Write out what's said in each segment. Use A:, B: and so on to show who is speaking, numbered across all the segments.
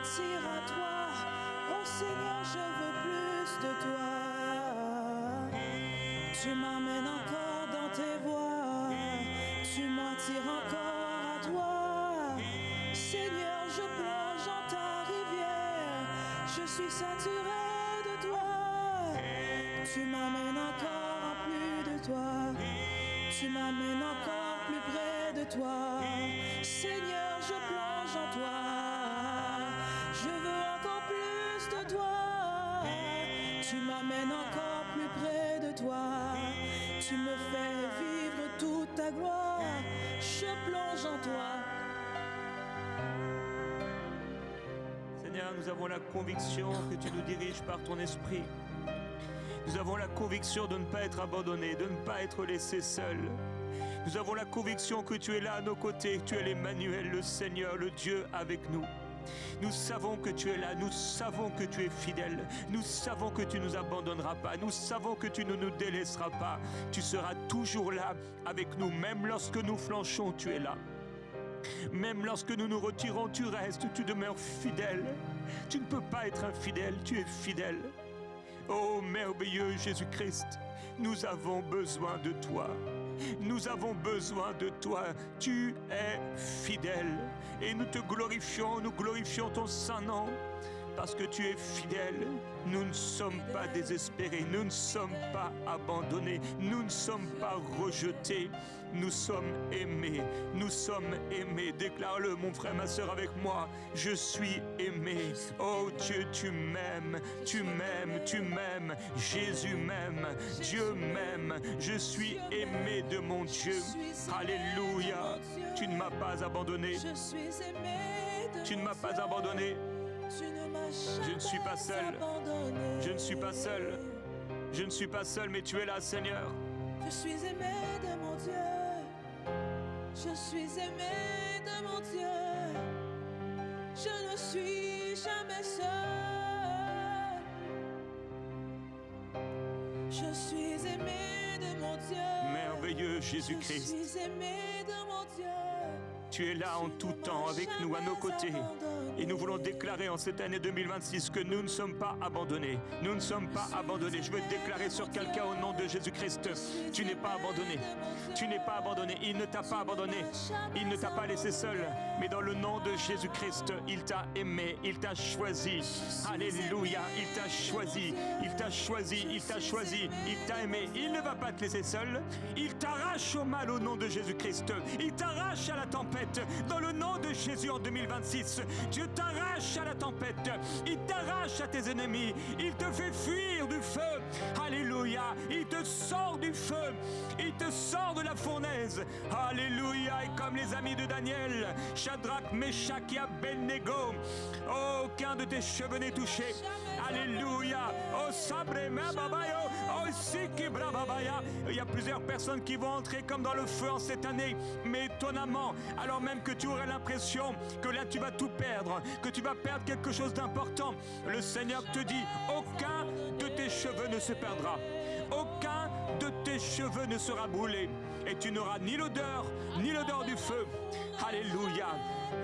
A: m'attire à toi. Oh Seigneur, je veux plus de toi. Tu m'amènes encore dans tes voies. Tu m'attires encore à toi. Seigneur, je plonge dans ta rivière. Je suis saturé de toi. Tu m'amènes encore à plus de toi. Tu m'amènes encore plus près de toi. Seigneur, je plonge en toi. Je veux encore plus de toi. Tu m'amènes encore plus près de toi. Tu me fais vivre toute ta gloire. Je plonge en toi.
B: Seigneur, nous avons la conviction que tu nous diriges par ton esprit. Nous avons la conviction de ne pas être abandonnés, de ne pas être laissés seuls. Nous avons la conviction que tu es là à nos côtés, que tu es l'Emmanuel, le Seigneur, le Dieu avec nous. Nous savons que tu es là, nous savons que tu es fidèle, nous savons que tu ne nous abandonneras pas, nous savons que tu ne nous délaisseras pas. Tu seras toujours là avec nous, même lorsque nous flanchons, tu es là. Même lorsque nous nous retirons, tu restes, tu demeures fidèle. Tu ne peux pas être infidèle, tu es fidèle. Oh merveilleux Jésus-Christ, nous avons besoin de toi. Nous avons besoin de toi. Tu es fidèle. Et nous te glorifions, nous glorifions ton saint nom. Parce que tu es fidèle, nous ne sommes pas désespérés, nous ne sommes pas abandonnés, nous ne sommes pas rejetés, nous sommes aimés, nous sommes aimés. Déclare-le, mon frère, ma sœur, avec moi. Je suis aimé. Oh Dieu, tu m'aimes, tu m'aimes, tu m'aimes. Jésus m'aime, Dieu m'aime. Je suis aimé de mon Dieu. Alléluia. Tu ne m'as pas abandonné. Tu ne m'as pas abandonné. Je ne suis pas seul. Je ne suis pas seul. Je ne suis pas seul, mais tu es là, Seigneur.
A: Je suis aimé de mon Dieu. Je suis aimé de mon Dieu. Je ne suis jamais seul. Je suis aimé de mon Dieu.
B: Merveilleux Jésus-Christ.
A: Je suis aimé de mon Dieu.
B: Tu es là en tout temps avec nous, à nos côtés. Et nous voulons déclarer en cette année 2026 que nous ne sommes pas abandonnés. Nous ne sommes pas abandonnés. Je veux déclarer sur quelqu'un au nom de Jésus-Christ. Tu n'es pas abandonné. Tu n'es pas abandonné. Il ne t'a pas abandonné. Il ne t'a pas laissé seul. Mais dans le nom de Jésus-Christ, il t'a aimé. Il t'a choisi. Alléluia. Il t'a choisi. Il t'a choisi. Il t'a choisi. Il t'a aimé. Il ne va pas te laisser seul. Il t'arrache au mal au nom de Jésus-Christ. Il t'arrache à la tempête. Dans le nom de Jésus en 2026, Dieu t'arrache à la tempête, il t'arrache à tes ennemis, il te fait fuir du feu. Alléluia, il te sort du feu, il te sort de la fournaise. Alléluia, et comme les amis de Daniel, Shadrach, Meshach et Abednego, aucun de tes cheveux n'est touché. Alléluia, oh sabre babayo, oh siki brababaya. Il y a plusieurs personnes qui vont entrer comme dans le feu en cette année, mais étonnamment, alors même que tu aurais l'impression que là tu vas tout perdre, que tu vas perdre quelque chose d'important, le Seigneur te dit, aucun de tes cheveux ne se perdra. Aucun de tes cheveux ne sera brûlé. Et tu n'auras ni l'odeur du feu. Alléluia.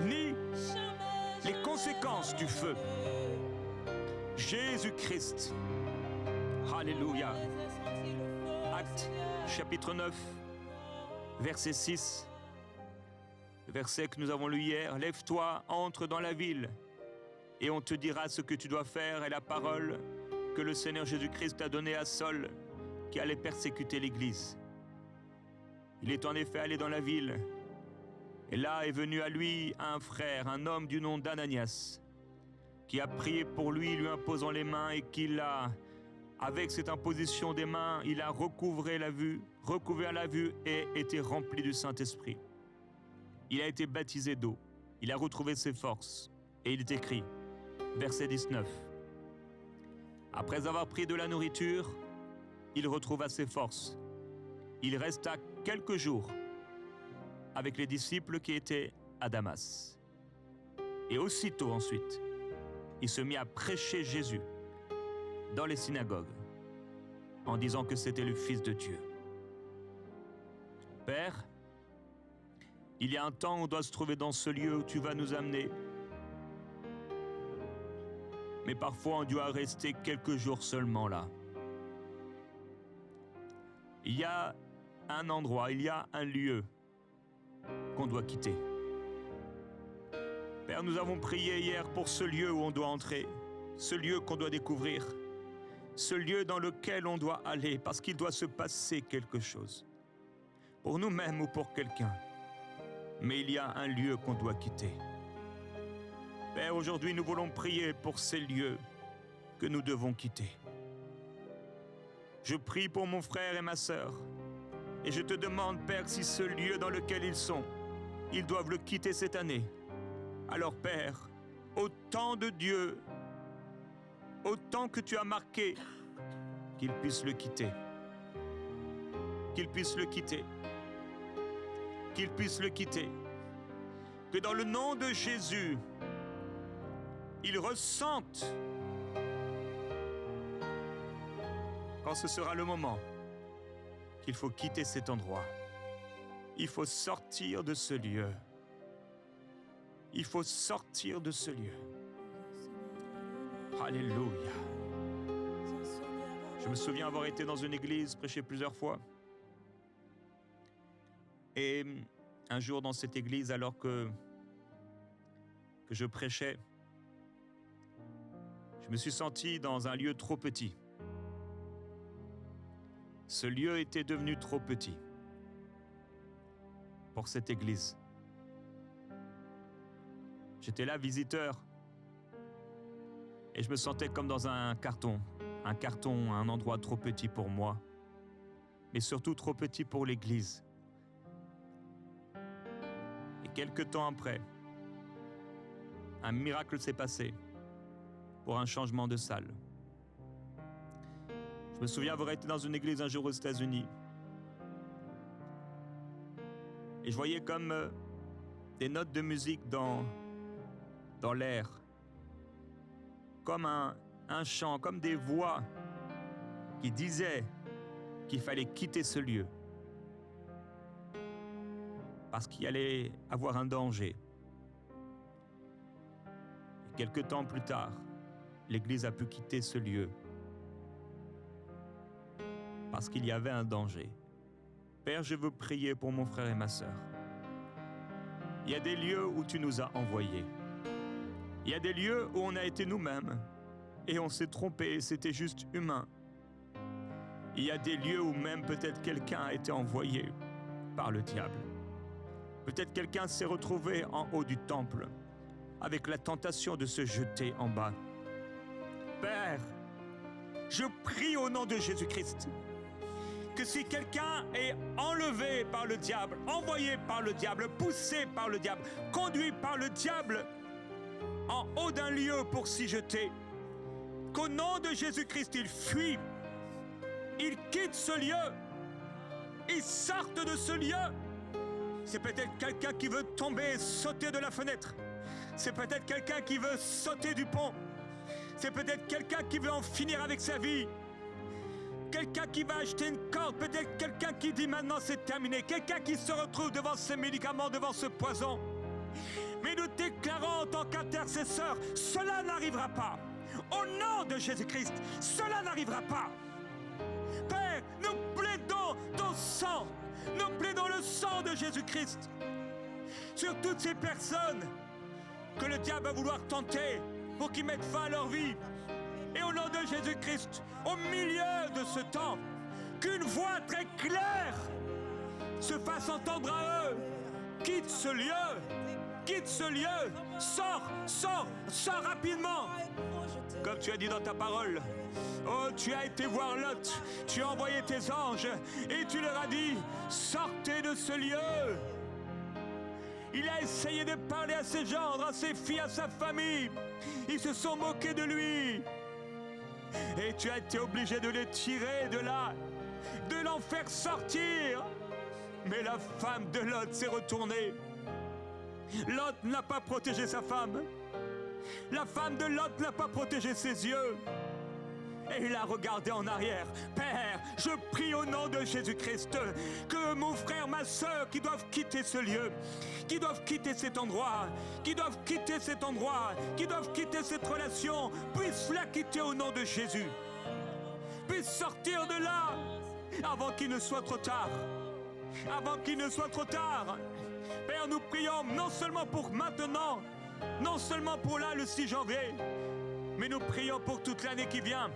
B: Ni les conséquences du feu. Jésus-Christ. Alléluia. Actes chapitre 9, verset 6. Le verset que nous avons lu hier. Lève-toi, entre dans la ville, et on te dira ce que tu dois faire. Et la parole que le Seigneur Jésus-Christ a donnée à Saul, qui allait persécuter l'Église. Il est en effet allé dans la ville, et là est venu à lui un frère, un homme du nom d'Ananias, qui a prié pour lui, lui imposant les mains, et qui l'a, avec cette imposition des mains, il a recouvert la vue et été rempli du Saint-Esprit. Il a été baptisé d'eau, il a retrouvé ses forces, et il est écrit, verset 19, « Après avoir pris de la nourriture, il retrouva ses forces. Il resta quelques jours avec les disciples qui étaient à Damas. Et aussitôt ensuite, il se mit à prêcher Jésus dans les synagogues, en disant que c'était le Fils de Dieu. Père, il y a un temps où on doit se trouver dans ce lieu où tu vas nous amener. Mais parfois, on doit rester quelques jours seulement là. Il y a un endroit, il y a un lieu qu'on doit quitter. Père, nous avons prié hier pour ce lieu où on doit entrer, ce lieu qu'on doit découvrir, ce lieu dans lequel on doit aller parce qu'il doit se passer quelque chose, pour nous-mêmes ou pour quelqu'un. Mais il y a un lieu qu'on doit quitter. Père, aujourd'hui, nous voulons prier pour ces lieux que nous devons quitter. Je prie pour mon frère et ma sœur. Et je te demande, Père, si ce lieu dans lequel ils sont, ils doivent le quitter cette année. Alors, Père, au temps de Dieu, au temps que tu as marqué, qu'ils puissent le quitter. Qu'ils puissent le quitter. Qu'ils puissent le quitter. Que dans le nom de Jésus, ils ressentent, quand ce sera le moment, qu'il faut quitter cet endroit. Il faut sortir de ce lieu. Il faut sortir de ce lieu. Alléluia. Je me souviens avoir été dans une église, prêché plusieurs fois. Et un jour dans cette église, alors que je prêchais, je me suis senti dans un lieu trop petit. Ce lieu était devenu trop petit pour cette église. J'étais là, visiteur, et je me sentais comme dans un carton, un endroit trop petit pour moi, mais surtout trop petit pour l'église. Et quelque temps après, un miracle s'est passé pour un changement de salle. Je me souviens avoir été dans une église un jour aux États-Unis. Et je voyais comme des notes de musique dans l'air. Comme un chant, comme des voix qui disaient qu'il fallait quitter ce lieu. Parce qu'il allait avoir un danger. Et quelque temps plus tard, l'église a pu quitter ce lieu. Parce qu'il y avait un danger. Père, je veux prier pour mon frère et ma sœur. Il y a des lieux où tu nous as envoyés. Il y a des lieux où on a été nous-mêmes et on s'est trompé, c'était juste humain. Il y a des lieux où même peut-être quelqu'un a été envoyé par le diable. Peut-être quelqu'un s'est retrouvé en haut du temple avec la tentation de se jeter en bas. Père, je prie au nom de Jésus-Christ que si quelqu'un est enlevé par le diable, envoyé par le diable, poussé par le diable, conduit par le diable en haut d'un lieu pour s'y jeter, qu'au nom de Jésus-Christ, il fuit, il quitte ce lieu, il sorte de ce lieu. C'est peut-être quelqu'un qui veut tomber et sauter de la fenêtre. C'est peut-être quelqu'un qui veut sauter du pont. C'est peut-être quelqu'un qui veut en finir avec sa vie. Quelqu'un qui va acheter une corde, peut-être quelqu'un qui dit maintenant c'est terminé, quelqu'un qui se retrouve devant ces médicaments, devant ce poison. Mais nous déclarons en tant qu'intercesseurs, cela n'arrivera pas. Au nom de Jésus-Christ, cela n'arrivera pas. Père, nous plaidons ton sang, nous plaidons le sang de Jésus-Christ sur toutes ces personnes que le diable va vouloir tenter pour qu'ils mettent fin à leur vie. Et au nom de Jésus-Christ, au milieu de ce temps, qu'une voix très claire se fasse entendre à eux. Quitte ce lieu, sors rapidement. Comme tu as dit dans ta parole, oh, tu as été voir Lot, tu as envoyé tes anges et tu leur as dit, sortez de ce lieu. Il a essayé de parler à ses gendres, à ses filles, à sa famille. Ils se sont moqués de lui. Et tu as été obligé de les tirer de là, de l'en faire sortir. Mais la femme de Lot s'est retournée. Lot n'a pas protégé sa femme. La femme de Lot n'a pas protégé ses yeux. Et il a regardé en arrière. Père, je prie au nom de Jésus-Christ que mon frère, ma soeur qui doivent quitter ce lieu, qui doivent quitter cet endroit, qui doivent quitter cet endroit, qui doivent quitter cette relation, puissent la quitter au nom de Jésus. Puissent sortir de là avant qu'il ne soit trop tard. Avant qu'il ne soit trop tard. Père, nous prions non seulement pour maintenant, non seulement pour là le 6 janvier, mais nous prions pour toute l'année qui vient.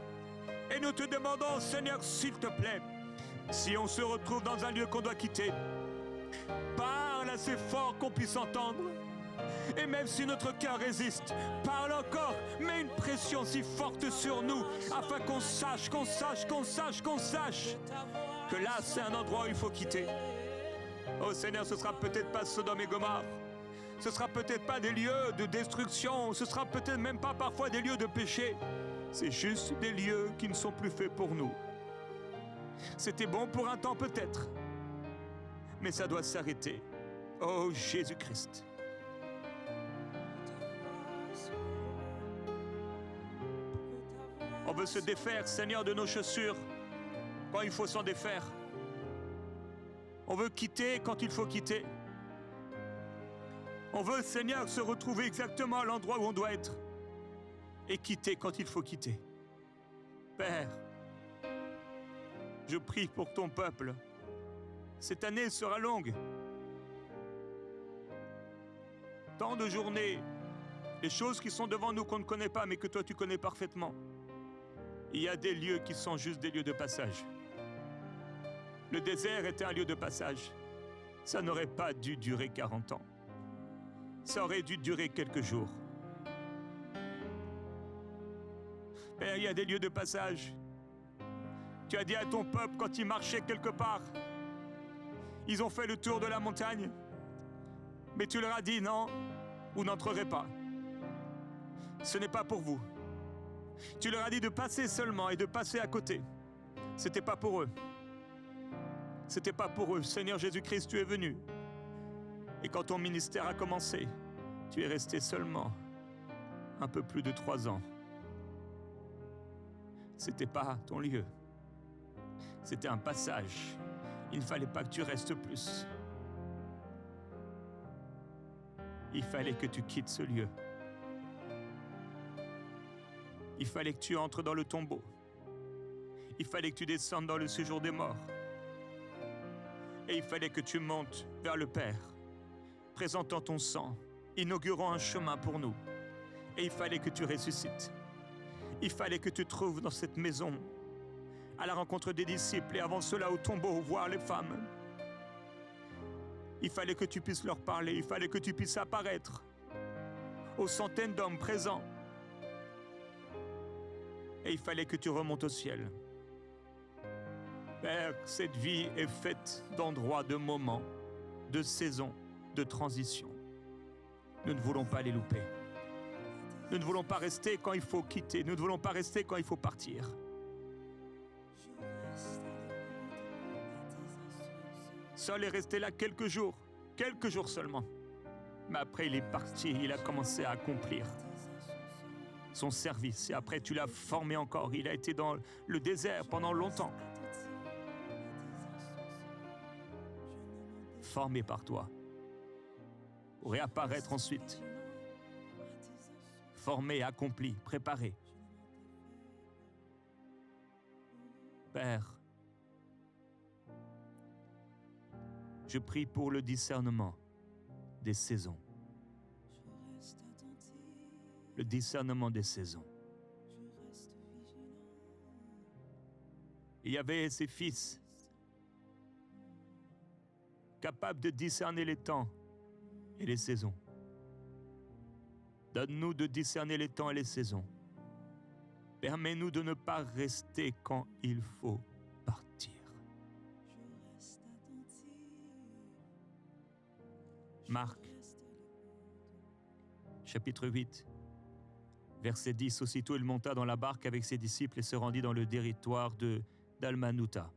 B: Et nous te demandons, Seigneur, s'il te plaît, si on se retrouve dans un lieu qu'on doit quitter, parle assez fort qu'on puisse entendre. Et même si notre cœur résiste, parle encore, mets une pression si forte sur nous, afin qu'on sache que là, c'est un endroit où il faut quitter. Oh Seigneur, ce sera peut-être pas Sodome et Gomorrhe. Ce sera peut-être pas des lieux de destruction. Ce sera peut-être même pas parfois des lieux de péché. C'est juste des lieux qui ne sont plus faits pour nous. C'était bon pour un temps peut-être, mais ça doit s'arrêter. Oh Jésus-Christ. On veut se défaire, Seigneur, de nos chaussures quand il faut s'en défaire. On veut quitter quand il faut quitter. On veut, Seigneur, se retrouver exactement à l'endroit où on doit être. Et quitter quand il faut quitter. Père, je prie pour ton peuple. Cette année sera longue. Tant de journées, les choses qui sont devant nous qu'on ne connaît pas, mais que toi tu connais parfaitement. Il y a des lieux qui sont juste des lieux de passage. Le désert était un lieu de passage. Ça n'aurait pas dû durer 40 ans. Ça aurait dû durer quelques jours. Père, il y a des lieux de passage. Tu as dit à ton peuple quand ils marchaient quelque part, ils ont fait le tour de la montagne, mais tu leur as dit non, vous n'entrerez pas. Ce n'est pas pour vous. Tu leur as dit de passer seulement et de passer à côté. C'était pas pour eux. C'était pas pour eux. Seigneur Jésus-Christ, tu es venu. Et quand ton ministère a commencé, tu es resté seulement un peu plus de 3 ans. C'était pas ton lieu. C'était un passage. Il ne fallait pas que tu restes plus. Il fallait que tu quittes ce lieu. Il fallait que tu entres dans le tombeau. Il fallait que tu descendes dans le séjour des morts. Et il fallait que tu montes vers le Père, présentant ton sang, inaugurant un chemin pour nous. Et il fallait que tu ressuscites. Il fallait que tu te trouves dans cette maison, à la rencontre des disciples, et avant cela au tombeau, voir les femmes. Il fallait que tu puisses leur parler, il fallait que tu puisses apparaître aux centaines d'hommes présents. Et il fallait que tu remontes au ciel. Père, cette vie est faite d'endroits, de moments, de saisons, de transitions. Nous ne voulons pas les louper. Nous ne voulons pas rester quand il faut quitter. Nous ne voulons pas rester quand il faut partir. Saul est resté là quelques jours seulement. Mais après, il est parti, il a commencé à accomplir son service. Et après, tu l'as formé encore. Il a été dans le désert pendant longtemps. Formé par toi. Pour réapparaître ensuite. Formé, accompli, préparé. Père, je prie pour le discernement des saisons. Le discernement des saisons. Il y avait ses fils capables de discerner les temps et les saisons. Donne-nous de discerner les temps et les saisons. Permets-nous de ne pas rester quand il faut partir. Marc, chapitre 8, verset 10. Aussitôt il monta dans la barque avec ses disciples et se rendit dans le territoire de Dalmanutha.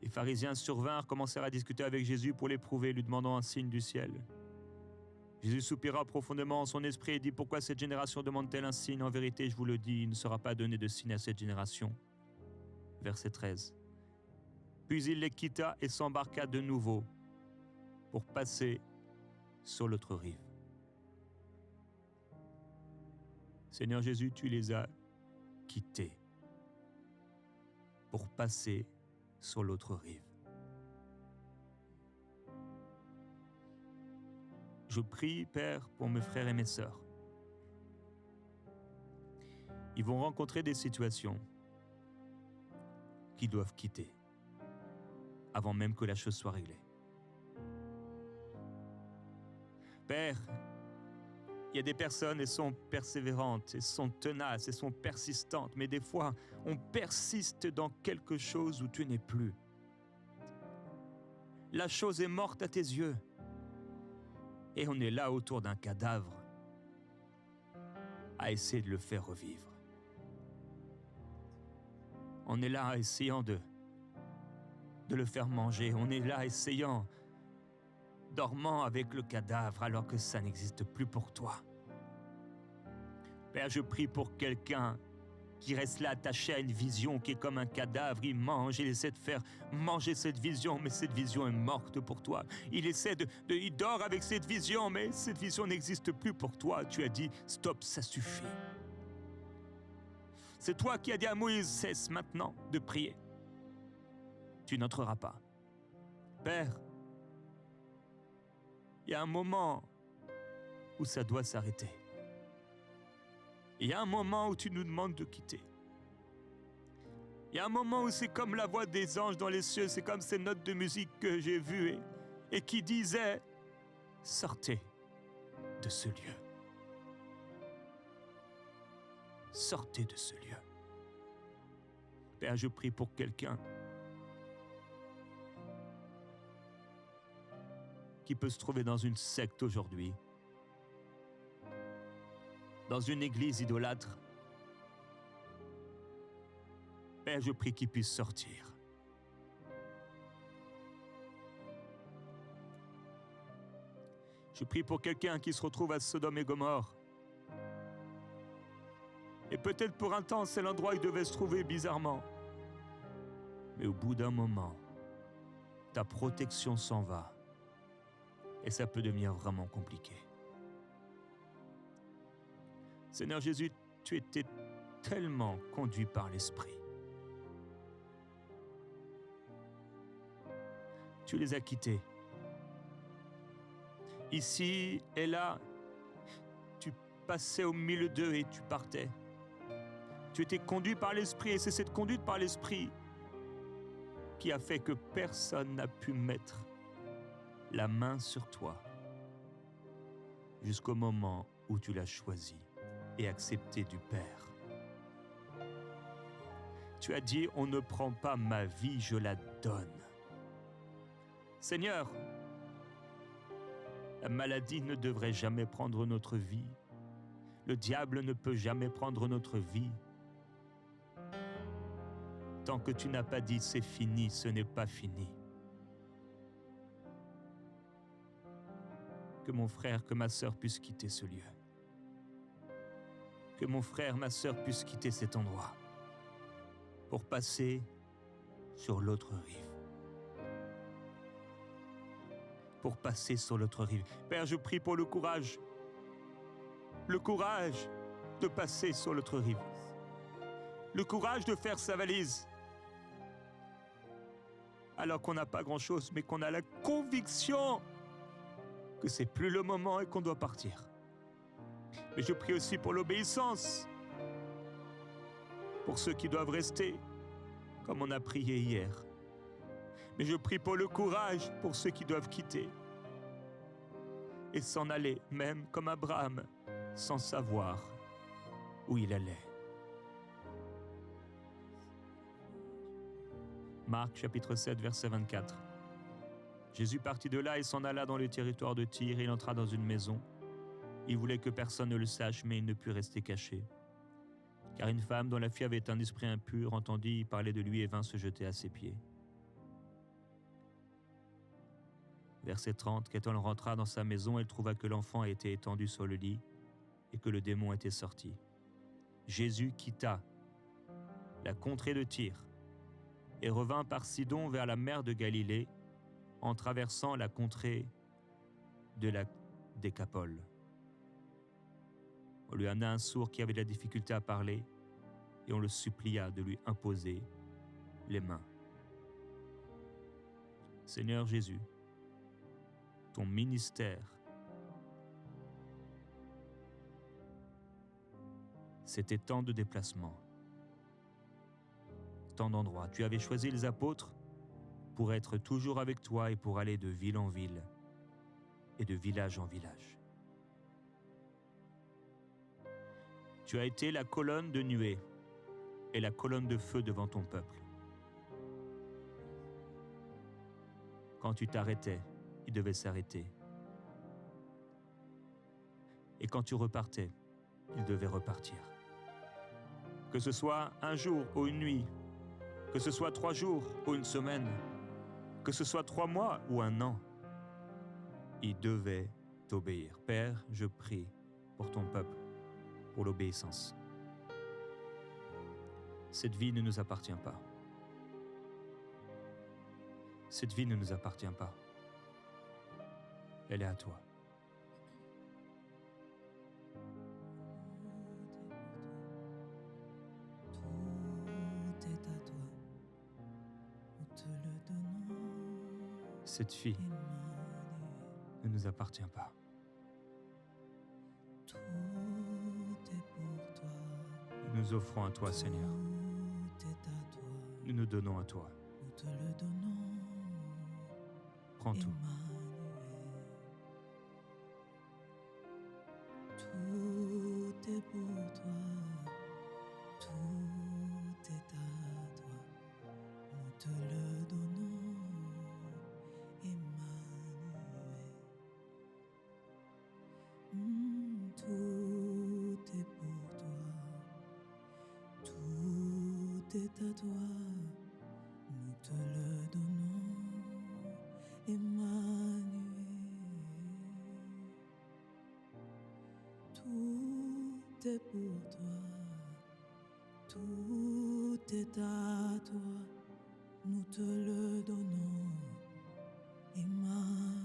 B: Les pharisiens survinrent, commencèrent à discuter avec Jésus pour l'éprouver, lui demandant un signe du ciel. Jésus soupira profondément en son esprit et dit, « Pourquoi cette génération demande-t-elle un signe? En vérité, je vous le dis, il ne sera pas donné de signe à cette génération. » Verset 13. Puis il les quitta et s'embarqua de nouveau pour passer sur l'autre rive. Seigneur Jésus, tu les as quittés pour passer sur l'autre rive. Je prie, Père, pour mes frères et mes sœurs. Ils vont rencontrer des situations qu'ils doivent quitter avant même que la chose soit réglée. Père, il y a des personnes, elles sont persévérantes, elles sont tenaces, elles sont persistantes, mais des fois, on persiste dans quelque chose où tu n'es plus. La chose est morte à tes yeux. Et on est là autour d'un cadavre à essayer de le faire revivre. On est là essayant de le faire manger. On est là essayant, dormant avec le cadavre alors que ça n'existe plus pour toi. Père, je prie pour quelqu'un qui reste là attaché à une vision qui est comme un cadavre. Il mange, il essaie de faire manger cette vision, mais cette vision est morte pour toi. Il essaie il dort avec cette vision, mais cette vision n'existe plus pour toi. Tu as dit, stop, ça suffit. C'est toi qui as dit à Moïse, cesse maintenant de prier. Tu n'entreras pas. Père, il y a un moment où ça doit s'arrêter. Il y a un moment où tu nous demandes de quitter. Il y a un moment où c'est comme la voix des anges dans les cieux, c'est comme ces notes de musique que j'ai vues et qui disaient « Sortez de ce lieu. Sortez de ce lieu. » Père, je prie pour quelqu'un qui peut se trouver dans une secte aujourd'hui, dans une église idolâtre. Père, je prie qu'il puisse sortir. Je prie pour quelqu'un qui se retrouve à Sodome et Gomorrhe. Et peut-être pour un temps, c'est l'endroit où il devait se trouver bizarrement. Mais au bout d'un moment, ta protection s'en va. Et ça peut devenir vraiment compliqué. Seigneur Jésus, tu étais tellement conduit par l'Esprit. Tu les as quittés. Ici et là, tu passais au milieu d'eux et tu partais. Tu étais conduit par l'Esprit et c'est cette conduite par l'Esprit qui a fait que personne n'a pu mettre la main sur toi jusqu'au moment où tu l'as choisi et accepté du Père. Tu as dit, on ne prend pas ma vie, je la donne. Seigneur, la maladie ne devrait jamais prendre notre vie. Le diable ne peut jamais prendre notre vie. Tant que tu n'as pas dit c'est fini, ce n'est pas fini. Que mon frère, que ma sœur puissent quitter ce lieu. Que mon frère, ma sœur puissent quitter cet endroit pour passer sur l'autre rive. Pour passer sur l'autre rive. Père, je prie pour le courage de passer sur l'autre rive. Le courage de faire sa valise. Alors qu'on n'a pas grand-chose, mais qu'on a la conviction que c'est plus le moment et qu'on doit partir. Mais je prie aussi pour l'obéissance, pour ceux qui doivent rester, comme on a prié hier. Mais je prie pour le courage pour ceux qui doivent quitter et s'en aller, même comme Abraham, sans savoir où il allait. Marc chapitre 7, verset 24. Jésus partit de là et s'en alla dans le territoire de Tyr et il entra dans une maison. Il voulait que personne ne le sache, mais il ne put rester caché. Car une femme dont la fille avait un esprit impur entendit parler de lui et vint se jeter à ses pieds. Verset 30, quand elle rentra dans sa maison, elle trouva que l'enfant était étendu sur le lit et que le démon était sorti. Jésus quitta la contrée de Tyr et revint par Sidon vers la mer de Galilée en traversant la contrée de la Décapole. On lui amena un sourd qui avait de la difficulté à parler et on le supplia de lui imposer les mains. Seigneur Jésus, ton ministère, c'était tant de déplacements, tant d'endroits. Tu avais choisi les apôtres pour être toujours avec toi et pour aller de ville en ville et de village en village. Tu as été la colonne de nuée et la colonne de feu devant ton peuple. Quand tu t'arrêtais, il devait s'arrêter. Et quand tu repartais, il devait repartir. Que ce soit un jour ou une nuit, que ce soit 3 jours ou une semaine, que ce soit 3 mois ou un an, il devait t'obéir. Père, je prie pour ton peuple, pour l'obéissance. Cette vie ne nous appartient pas. Cette vie ne nous appartient pas. Elle est à toi.
A: Tout est à toi, nous te le donnons.
B: Cette vie ne nous appartient pas.
A: Tout est pour toi.
B: Nous nous offrons à toi, Seigneur.
A: Tout est à toi,
B: Nous nous donnons à toi.
A: nous te le donnons.
B: Prends tout.
A: Tout est pour toi, tout est à toi, nous te le donnons, Emmanuel. Tout est pour toi, tout est à toi, nous te le donnons, Emmanuel. Tout est pour toi, tout est à toi, nous te le donnons, Emmanuel.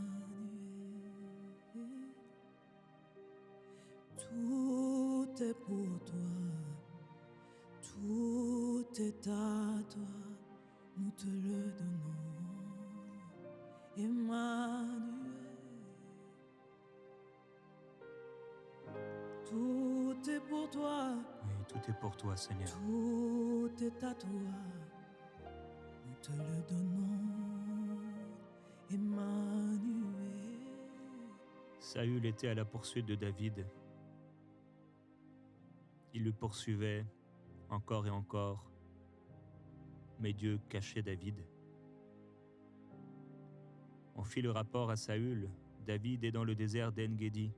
A: Tout est pour toi, tout est à toi, nous te le donnons, Emmanuel. Tout est pour toi,
B: Oui, tout est pour toi, Seigneur.
A: tout est à toi, nous te le donnons, Emmanuel.
B: Saül était à la poursuite de David. Il le poursuivait encore et encore, mais Dieu cachait David. On fit le rapport à Saül. David est dans le désert d'En-Gedi.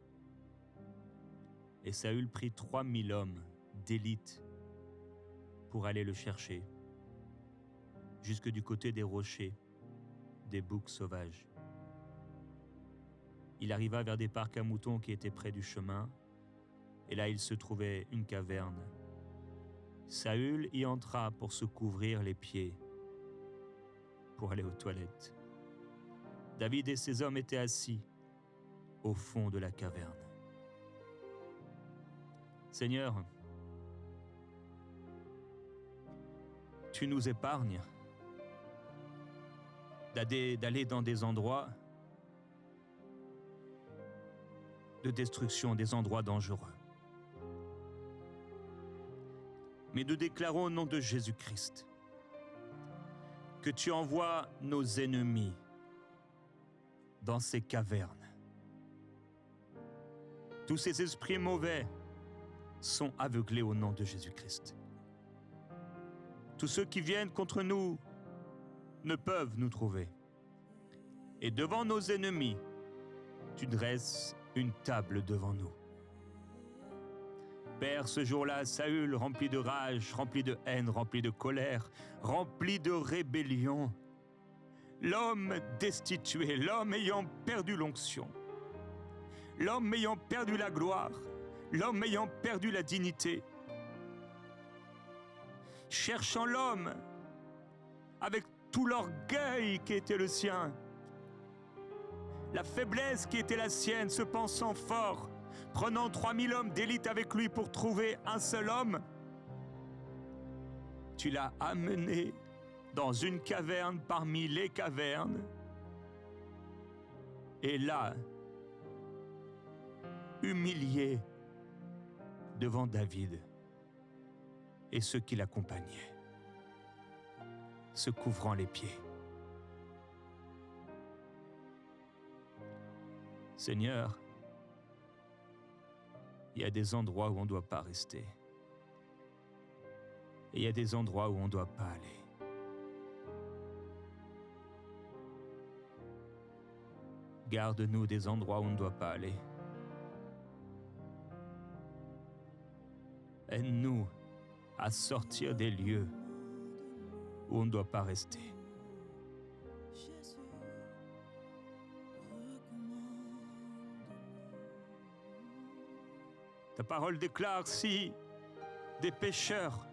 B: Et Saül prit 3000 hommes d'élite pour aller le chercher, jusque du côté des rochers, des boucs sauvages. Il arriva vers des parcs à moutons qui étaient près du chemin, et là il se trouvait une caverne. Saül y entra pour se couvrir les pieds, pour aller aux toilettes. David et ses hommes étaient assis au fond de la caverne. Seigneur, tu nous épargnes d'aller dans des endroits de destruction, des endroits dangereux. Mais nous déclarons au nom de Jésus-Christ que tu envoies nos ennemis dans ces cavernes. Tous ces esprits mauvais sont aveuglés au nom de Jésus-Christ. Tous ceux qui viennent contre nous ne peuvent nous trouver. Et devant nos ennemis, tu dresses une table devant nous. Père, ce jour-là, Saül, rempli de rage, rempli de haine, rempli de colère, rempli de rébellion, l'homme destitué, l'homme ayant perdu l'onction, l'homme ayant perdu la gloire, l'homme ayant perdu la dignité, cherchant l'homme avec tout l'orgueil qui était le sien, la faiblesse qui était la sienne, se pensant fort, prenant 3000 hommes d'élite avec lui pour trouver un seul homme, tu l'as amené dans une caverne parmi les cavernes, et là, humilié devant David et ceux qui l'accompagnaient, se couvrant les pieds. Seigneur, il y a des endroits où on ne doit pas rester. Et il y a des endroits où on ne doit pas aller. Garde-nous des endroits où on ne doit pas aller. Aide-nous à sortir des lieux où on ne doit pas rester. Ta parole déclare, si des pécheurs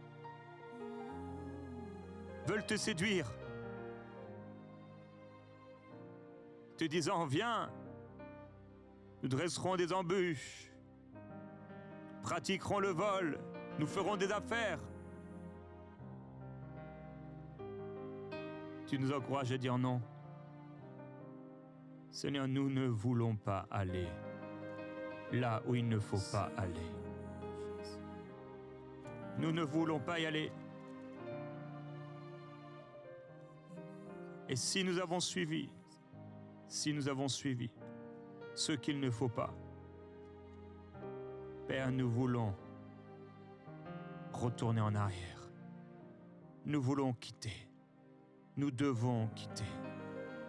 B: veulent te séduire, te disant, viens, nous dresserons des embûches, pratiquerons le vol, nous ferons des affaires. Tu nous encourages à dire non. Seigneur, nous ne voulons pas aller là où il ne faut pas aller. Nous ne voulons pas y aller. Et si nous avons suivi ce qu'il ne faut pas, Père, nous voulons retourner en arrière. Nous voulons quitter. Nous devons quitter.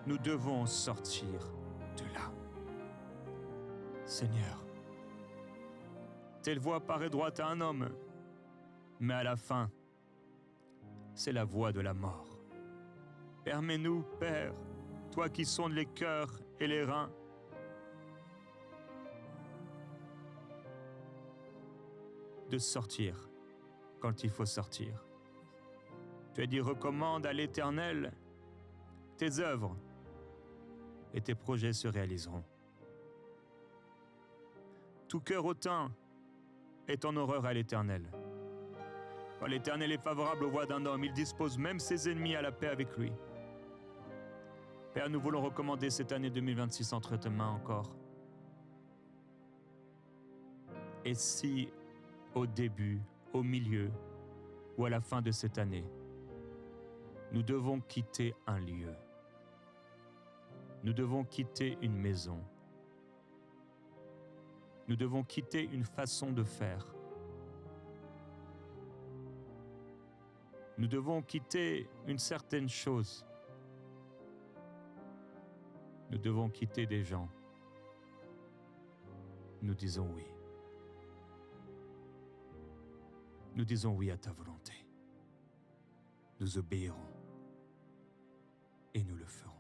B: Nous devons sortir de là. Seigneur, telle voie paraît droite à un homme, mais à la fin, c'est la voie de la mort. Permets-nous, Père, toi qui sondes les cœurs et les reins, de sortir quand il faut sortir. Tu as dit, recommande à l'Éternel tes œuvres et tes projets se réaliseront. Tout cœur hautain est en horreur à l'Éternel. Quand l'Éternel est favorable aux voies d'un homme, il dispose même ses ennemis à la paix avec lui. Père, nous voulons recommander cette année 2026 entre tes mains encore. Et si, au début, au milieu ou à la fin de cette année, nous devons quitter un lieu, nous devons quitter une maison, nous devons quitter une façon de faire, nous devons quitter une certaine chose, nous devons quitter des gens. Nous disons oui. Nous disons oui à ta volonté. Nous obéirons et nous le ferons.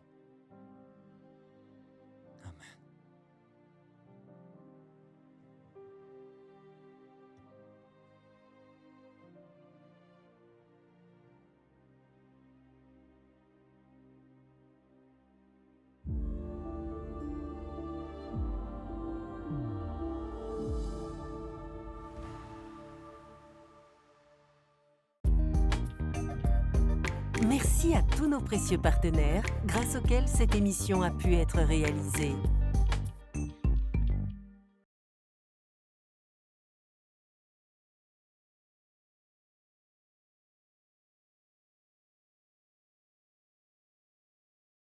B: Amen.
C: Merci à tous nos précieux partenaires grâce auxquels cette émission a pu être réalisée.